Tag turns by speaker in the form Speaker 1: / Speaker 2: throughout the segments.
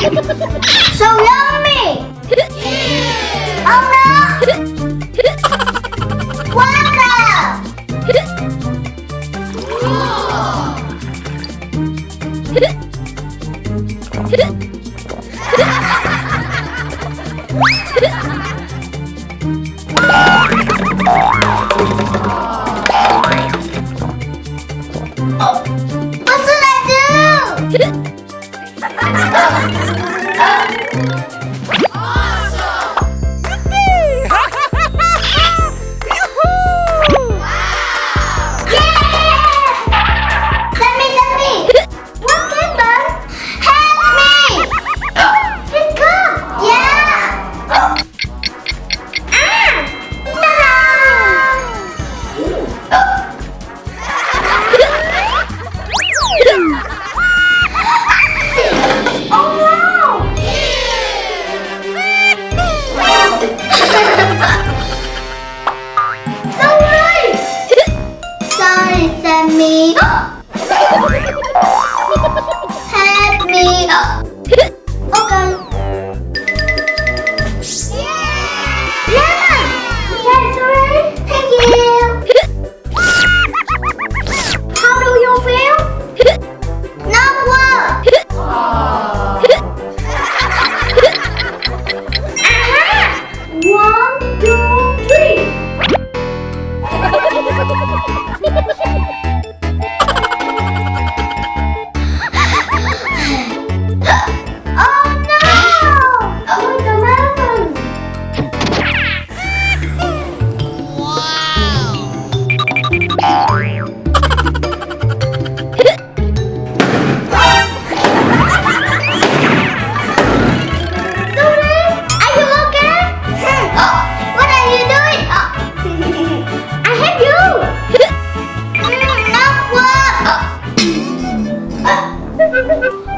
Speaker 1: So yummy! Oh no! Wow! What should I do? Me. Help me. Okay. Lemon. Yes, alright. Thank you. How do you feel? Not well. One, two, three.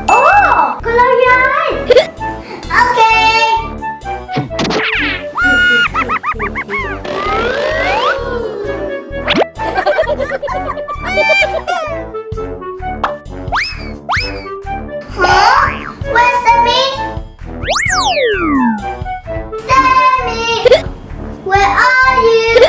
Speaker 1: Oh, kalau yan. Okay. Huh? Where's Sammy? Sammy, where are you?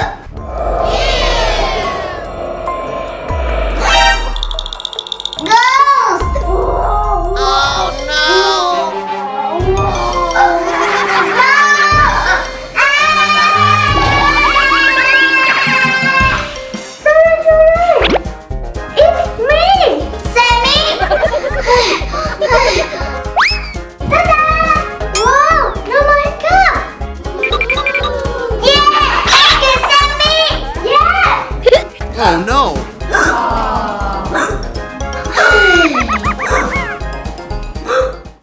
Speaker 2: Oh no!